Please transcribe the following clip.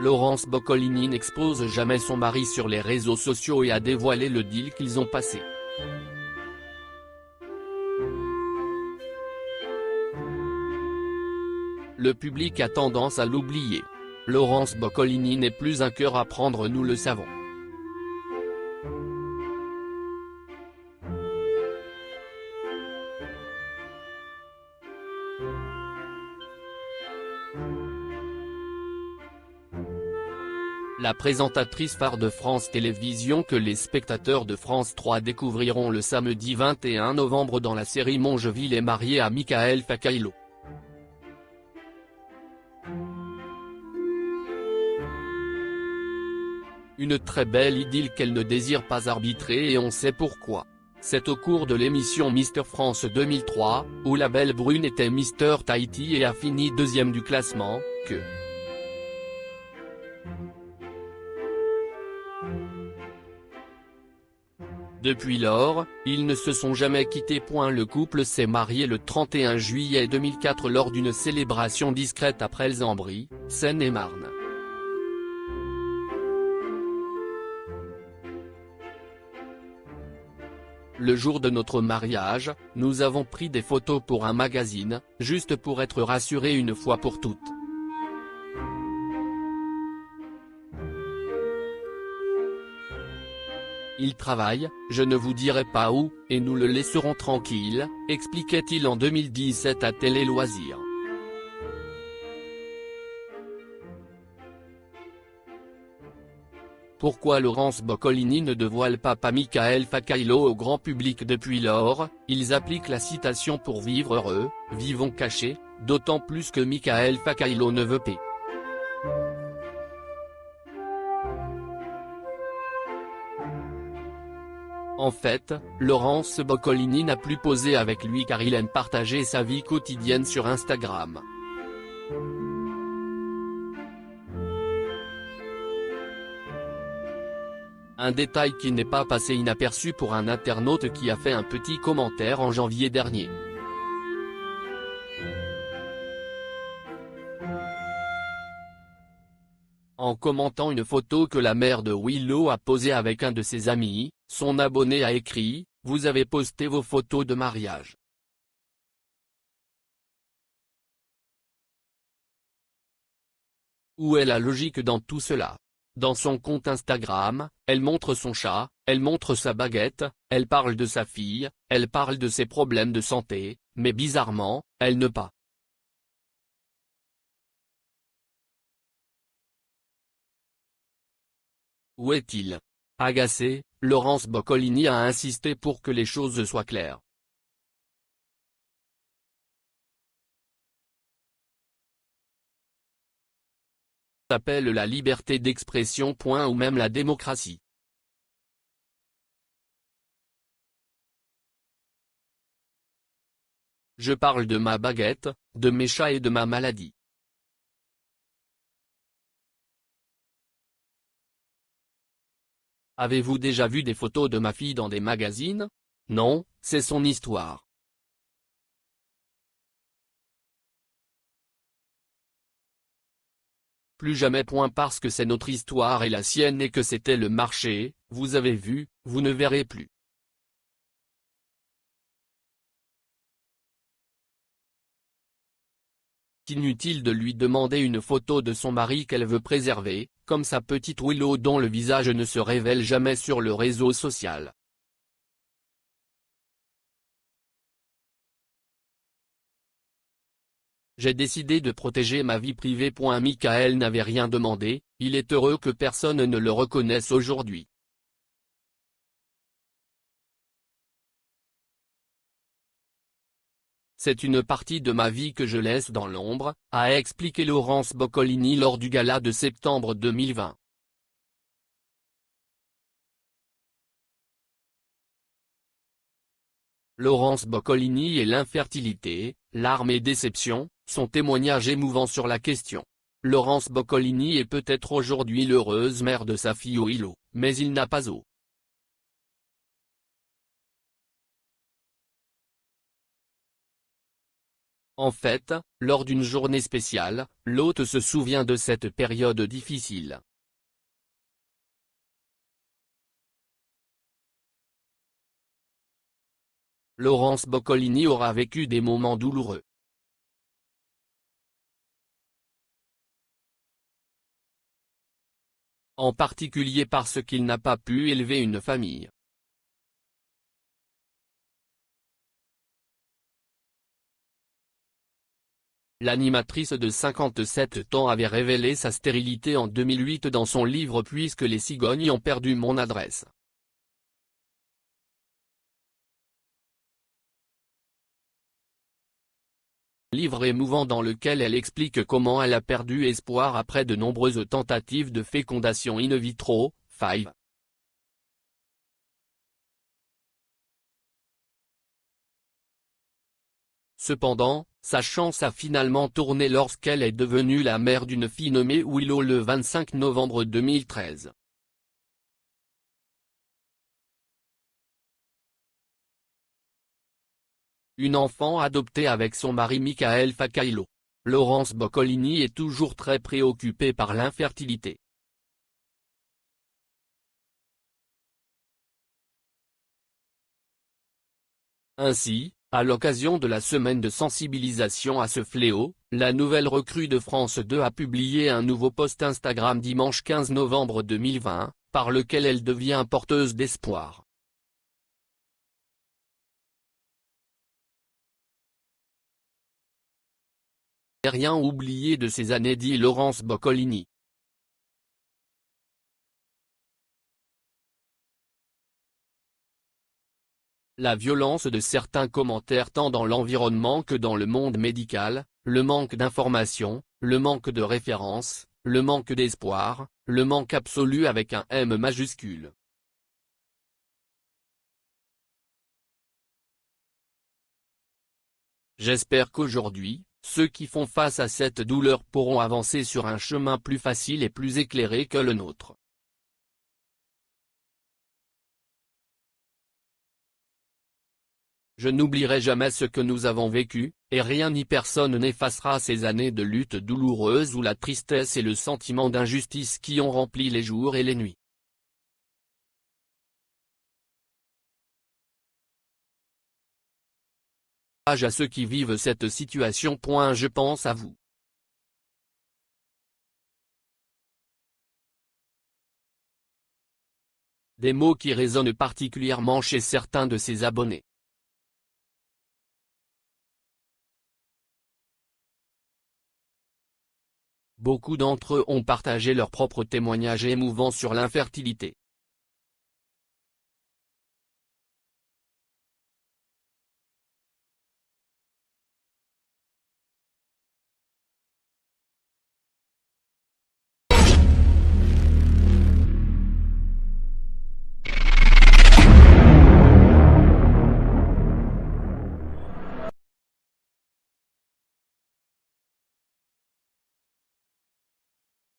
Laurence Boccolini n'expose jamais son mari sur les réseaux sociaux et a dévoilé le deal qu'ils ont passé. Le public a tendance à l'oublier. Laurence Boccolini n'est plus un cœur à prendre, nous le savons. La présentatrice phare de France Télévisions, que les spectateurs de France 3 découvriront le samedi 21 novembre dans la série Mongeville, est mariée à Michael Facailo. Une très belle idylle qu'elle ne désire pas arbitrer, et on sait pourquoi. C'est au cours de l'émission Mister France 2003, où la belle brune était Mister Tahiti et a fini deuxième du classement, que depuis lors, ils ne se sont jamais quittés. Le couple s'est marié le 31 juillet 2004 lors d'une célébration discrète à Presles-en-Brie, Seine-et-Marne. Le jour de notre mariage, nous avons pris des photos pour un magazine, juste pour être rassurés une fois pour toutes. Il travaille, je ne vous dirai pas où, et nous le laisserons tranquille, expliquait-il en 2017 à Télé Loisirs. Pourquoi Laurence Boccolini ne dévoile pas Michael Facailo au grand public depuis lors? Ils appliquent la citation pour vivre heureux, vivons cachés, d'autant plus que Michael Facailo ne veut pas. En fait, Laurence Boccolini n'a plus posé avec lui car il aime partager sa vie quotidienne sur Instagram. Un détail qui n'est pas passé inaperçu pour un internaute qui a fait un petit commentaire en janvier dernier. En commentant une photo que la mère de Willow a posée avec un de ses amis, son abonné a écrit « Vous avez posté vos photos de mariage. Où est la logique dans tout cela ? Dans son compte Instagram, elle montre son chat, elle montre sa baguette, elle parle de sa fille, elle parle de ses problèmes de santé, mais bizarrement, elle ne pas. Où est-il ? Agacée, Laurence Boccolini a insisté pour que les choses soient claires. S'appelle la liberté d'expression. Ou même la démocratie. Je parle de ma baguette, de mes chats et de ma maladie. Avez-vous déjà vu des photos de ma fille dans des magazines? Non, c'est son histoire. Plus jamais. Parce que c'est notre histoire et la sienne et que c'était le marché, vous avez vu, vous ne verrez plus. Inutile de lui demander une photo de son mari qu'elle veut préserver, comme sa petite Willow dont le visage ne se révèle jamais sur le réseau social. J'ai décidé de protéger ma vie privée. Michael n'avait rien demandé, il est heureux que personne ne le reconnaisse aujourd'hui. C'est une partie de ma vie que je laisse dans l'ombre, a expliqué Laurence Boccolini lors du gala de septembre 2020. Laurence Boccolini et l'infertilité, larmes et déceptions, son témoignage émouvant sur la question. Laurence Boccolini est peut-être aujourd'hui l'heureuse mère de sa fille Willow, mais il n'a pas En fait, lors d'une journée spéciale, l'hôte se souvient de cette période difficile. Laurence Boccolini aura vécu des moments douloureux. En particulier parce qu'il n'a pas pu élever une famille. L'animatrice de 57 ans avait révélé sa stérilité en 2008 dans son livre Puisque les cigognes ont perdu mon adresse. Livre émouvant dans lequel elle explique comment elle a perdu espoir après de nombreuses tentatives de fécondation in vitro, FIV. Cependant, sa chance a finalement tourné lorsqu'elle est devenue la mère d'une fille nommée Willow le 25 novembre 2013. Une enfant adoptée avec son mari Michael Facailo. Laurence Boccolini est toujours très préoccupée par l'infertilité. Ainsi, à l'occasion de la semaine de sensibilisation à ce fléau, la nouvelle recrue de France 2 a publié un nouveau post Instagram dimanche 15 novembre 2020, par lequel elle devient porteuse d'espoir. Rien oublié de ces années, dit Laurence Boccolini. La violence de certains commentaires tant dans l'environnement que dans le monde médical, le manque d'informations, le manque de références, le manque d'espoir, le manque absolu avec un M majuscule. J'espère qu'aujourd'hui, ceux qui font face à cette douleur pourront avancer sur un chemin plus facile et plus éclairé que le nôtre. Je n'oublierai jamais ce que nous avons vécu, et rien ni personne n'effacera ces années de lutte douloureuse où la tristesse et le sentiment d'injustice qui ont rempli les jours et les nuits. À ceux qui vivent cette situation. Je pense à vous. Des mots qui résonnent particulièrement chez certains de ses abonnés. Beaucoup d'entre eux ont partagé leurs propres témoignages émouvants sur l'infertilité.